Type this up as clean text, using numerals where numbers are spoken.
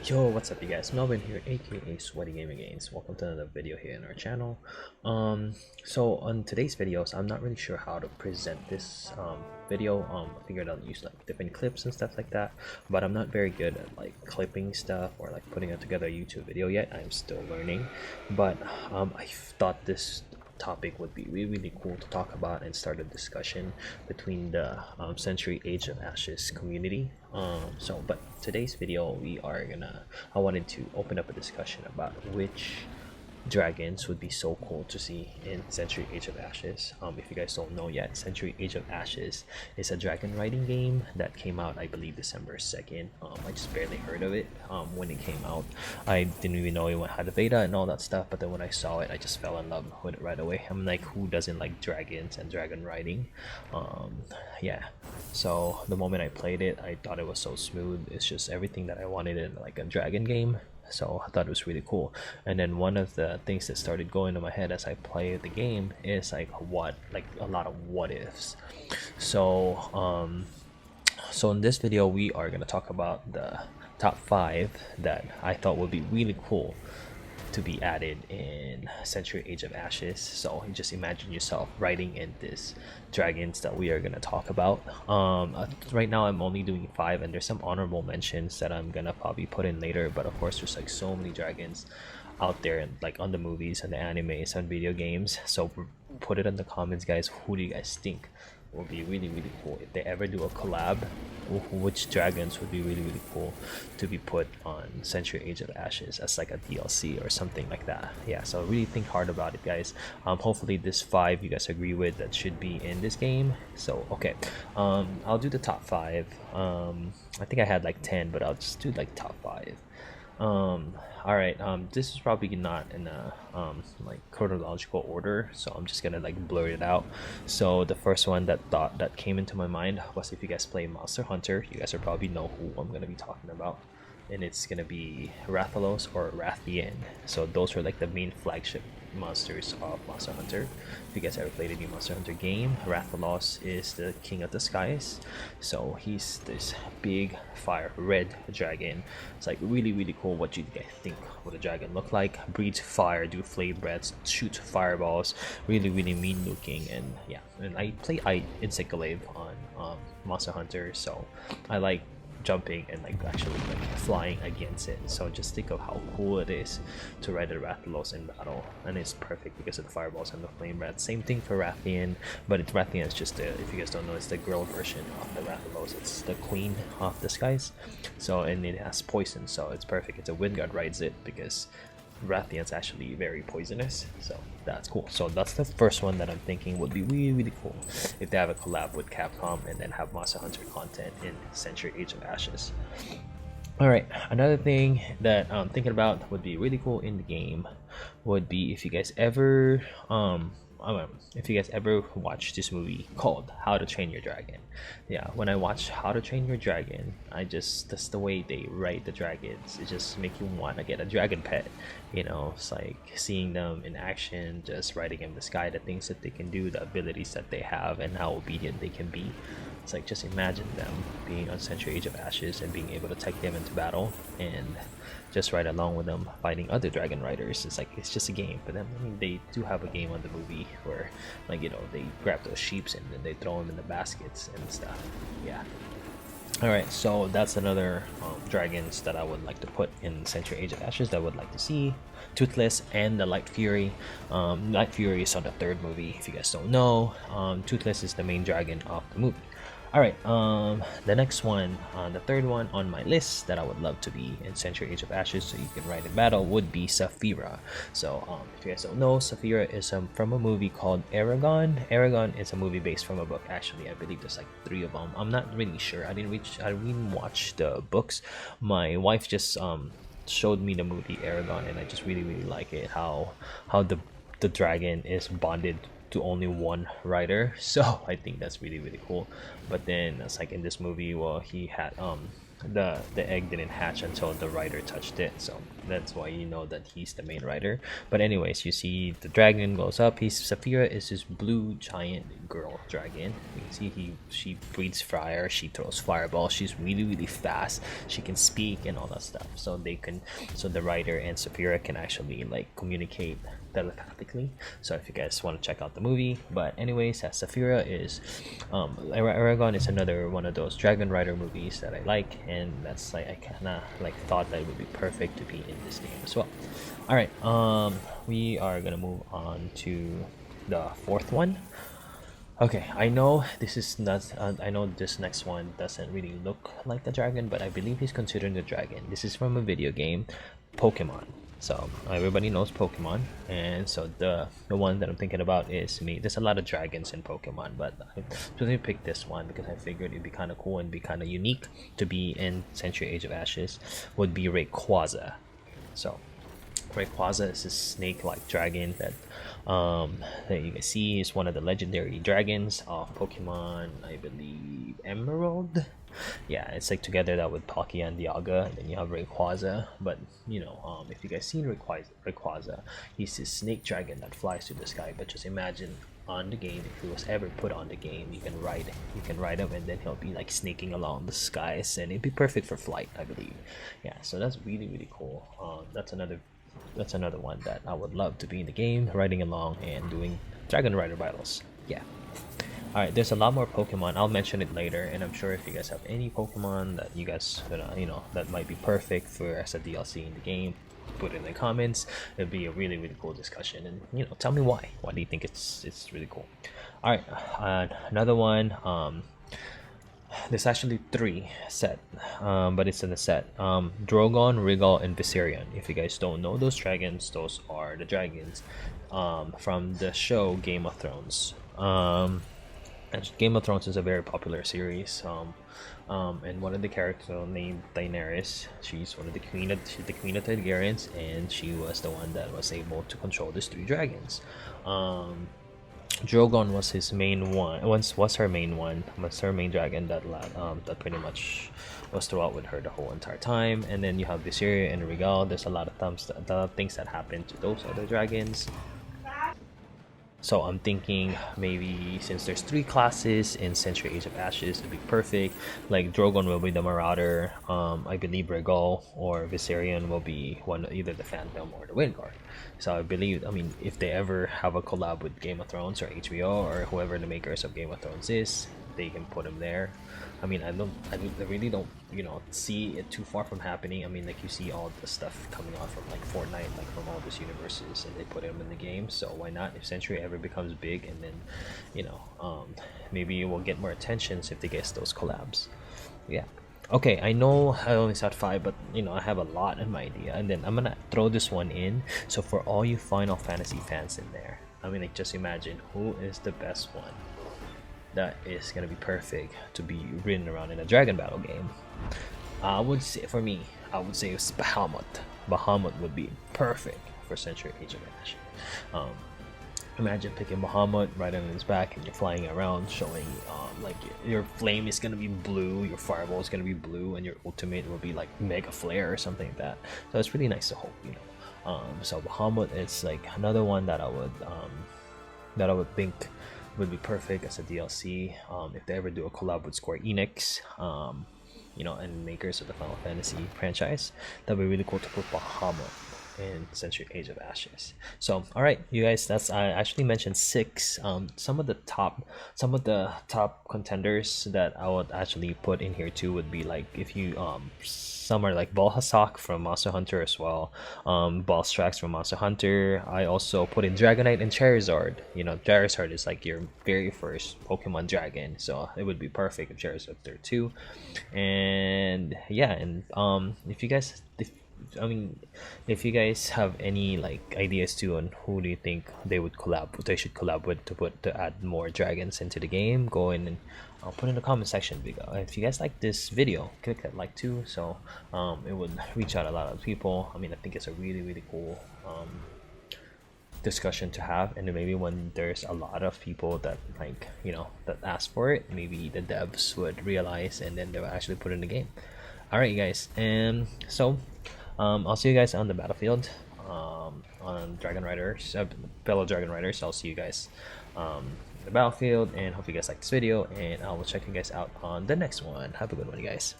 Yo, what's up you guys? Melvin here, aka SweatyGamerGainz. Welcome to another video here in our channel. So on today's videos, I'm not really sure how to present this video. I figured I'll use like different clips and stuff like that, but I'm not very good at like clipping stuff or like putting it together a YouTube video yet. I'm still learning, but I thought this topic would be really cool to talk about and start a discussion between the Century Age of Ashes community. But today's video I wanted to open up a discussion about which dragons would be so cool to see in Century Age of Ashes. If you guys don't know yet, Century Age of Ashes is a dragon riding game that came out, I believe, December 2nd. I just barely heard of it when it came out. I didn't even know it had a beta and all that stuff, but then when I saw it, I just fell in love with it right away. I'm like, who doesn't like dragons and dragon riding? Yeah, so the moment I played it, I thought it was so smooth. It's just everything that I wanted in like a dragon game, so I thought it was really cool. And then one of the things that started going to my head as I played the game is like a lot of what ifs. So in this video we are going to talk about the top 5 that I thought would be really cool to be added in Century Age of Ashes. So just imagine yourself riding in this dragons that we are gonna talk about. Right now I'm only doing 5, and there's some honorable mentions that I'm gonna probably put in later. But of course, there's like so many dragons out there, and like on the movies and the animes and video games. So put it in the comments, guys. Who do you guys think will be really cool if they ever do a collab? Which dragons would be really cool to be put on Century Age of Ashes as like a DLC or something like that? Yeah, so really think hard about it, guys. Hopefully this 5 you guys agree with that should be in this game. So okay, I'll do the top 5. I think I had like 10, but I'll just do like top 5. All right, this is probably not in a like chronological order, so I'm just gonna like blur it out. So the first one that came into my mind was, if you guys play Monster Hunter, you guys will probably know who I'm gonna be talking about, and it's gonna be Rathalos or Rathian. So those are like the main flagship monsters of Monster Hunter. If you guys ever played a new Monster Hunter game, Rathalos is the king of the skies. So he's this big fire red dragon. It's like really cool. What do you guys think would a dragon look like? Breathes fire, do flame breaths, shoots fireballs, really mean looking. And yeah, and I play Insect Glaive on Monster Hunter, so I like jumping and like actually like flying against it. So just think of how cool it is to ride the Rathalos in battle, and it's perfect because of the fireballs and the flame breath. Same thing for Rathian, but Rathian is just if you guys don't know, it's the girl version of the Rathalos. It's the queen of the skies. So, and it has poison, so it's perfect. It's a Windguard rides it because Rathian's actually very poisonous, so that's cool. So that's the first one that I'm thinking would be really cool if they have a collab with Capcom and then have Monster Hunter content in Century Age of Ashes. Alright, another thing that I'm thinking about would be really cool in the game would be if you guys ever watch this movie called How to Train Your Dragon. Yeah, when I watch How to Train Your Dragon, that's the way they write the dragons. It just make you want to get a dragon pet. You know, it's like seeing them in action, just riding in the sky, the things that they can do, the abilities that they have, and how obedient they can be. It's like, just imagine them being on Century Age of Ashes and being able to take them into battle and just ride along with them fighting other dragon riders. It's like, it's just a game, but then I mean, they do have a game on the movie where, like, you know, they grab those sheeps and then they throw them in the baskets and stuff. Yeah. Alright, so that's another dragons that I would like to put in Century Age of Ashes that I would like to see. Toothless and the Light Fury. Light Fury is on the 3rd movie, if you guys don't know. Toothless is the main dragon of the movie. Alright, the next one, the 3rd one on my list that I would love to be in Century Age of Ashes so you can ride in battle would be Safira. So if you guys don't know, Safira is from a movie called Aragon. Aragon is a movie based from a book. Actually, I believe there's like 3 of them. I'm not really sure. I didn't watch the books. My wife just showed me the movie Aragon, and I just really like it. How the dragon is bonded to only one rider, so I think that's really cool. But then it's like in this movie, well, he had the egg didn't hatch until the writer touched it, so that's why you know that he's the main writer. But anyways, you see the dragon goes up. Safira is this blue giant girl dragon. You can see she breathes fire, she throws fireballs, she's really fast, she can speak and all that stuff. So the writer and Safira can actually like communicate telepathically. So if you guys want to check out the movie, but anyways, Safira is Aragon is another one of those Dragon Rider movies that I like, and that's like I kind of like thought that it would be perfect to be in this game as well. All right, we are gonna move on to the fourth one. Okay, I know this is not. I know this next one doesn't really look like the dragon, but I believe he's considered the dragon. This is from a video game, Pokemon. So everybody knows Pokemon, and so the one that I'm thinking about is me. There's a lot of dragons in Pokemon, but I specifically picked this one because I figured it'd be kind of cool and be kind of unique to be in Century Age of Ashes. Would be Rayquaza. So Rayquaza is a snake-like dragon that you can see is one of the legendary dragons of Pokemon, I believe Emerald. Yeah, it's like together that with Palkia and Dialga, and then you have Rayquaza. But you know, if you guys seen Rayquaza, he's this snake dragon that flies through the sky. But just imagine on the game, if he was ever put on the game, you can ride him, and then he'll be like snaking along the skies, and it'd be perfect for flight, I believe. Yeah, so that's really cool. That's another one that I would love to be in the game, riding along and doing Dragon Rider battles. Yeah. Alright, there's a lot more Pokemon. I'll mention it later, and I'm sure if you guys have any Pokemon that you guys you know that might be perfect for as a DLC in the game, put it in the comments. It'd be a really cool discussion, and you know, tell me why. Why do you think it's really cool? Alright, another one. There's actually 3 set, but it's in a set. Drogon, Regal, and Viserion. If you guys don't know those dragons, those are the dragons from the show Game of Thrones. And Game of Thrones is a very popular series. And one of the characters named Daenerys, she's the queen of Targaryens, and she was the one that was able to control these 3 dragons. Drogon was his main one. Was her main dragon that pretty much was throughout with her the whole entire time. And then you have Viserion and Regal. There's a lot of things that happen to those other dragons. So I'm thinking maybe since there's 3 classes in Century Age of Ashes, it'd be perfect. Like Drogon will be the Marauder. I believe Regal or Viserion will be either the Phantom or the Windguard. So I believe, I mean, if they ever have a collab with Game of Thrones or HBO or whoever the makers of Game of Thrones is, they can put them there. I mean, I really don't, you know, see it too far from happening. I mean, like you see all the stuff coming out from like Fortnite, like from all these universes, and they put them in the game. So why not? If Century ever becomes big, and then, you know, maybe it will get more attentions if they get those collabs. Yeah. Okay, I know I only said 5, but you know, I have a lot in my idea, and then I'm gonna throw this one in. So for all you Final Fantasy fans in there, I mean, like just imagine who is the best one that is gonna be perfect to be ridden around in a dragon battle game. I would say for me, I would say it's Bahamut. Bahamut would be perfect for Century Age of Ashes. Imagine picking Bahamut right on his back, and you're flying around, showing like your flame is gonna be blue, your fireball is gonna be blue, and your ultimate will be like Mega Flare or something like that. So it's really nice to hope, you know. So Bahamut is like another one that I would think would be perfect as a DLC. If they ever do a collab with Square Enix, you know, and makers of the Final Fantasy franchise, that'd be really cool to put Bahamut in Century Age of Ashes. So all right, you guys, that's I actually mentioned 6. Some of the top contenders that I would actually put in here too would be like, if you some are like Balhazak from Monster Hunter as well, Balstrax from Monster Hunter. I also put in Dragonite and Charizard. You know, Charizard is like your very first Pokemon dragon, so it would be perfect if Charizard there too. And yeah, and if you guys have any like ideas too on who do you think they should collab with to add more dragons into the game, go in and put in the comment section. If you guys like this video, click that like too, so it would reach out a lot of people. I mean, I think it's a really cool discussion to have, and then maybe when there's a lot of people that like, you know, that ask for it, maybe the devs would realize, and then they'll actually put it in the game. Alright, guys, and so I'll see you guys on the battlefield, on Dragon Riders, fellow Dragon Riders. I'll see you guys in the battlefield, and hope you guys like this video, and I will check you guys out on the next one. Have a good one, you guys.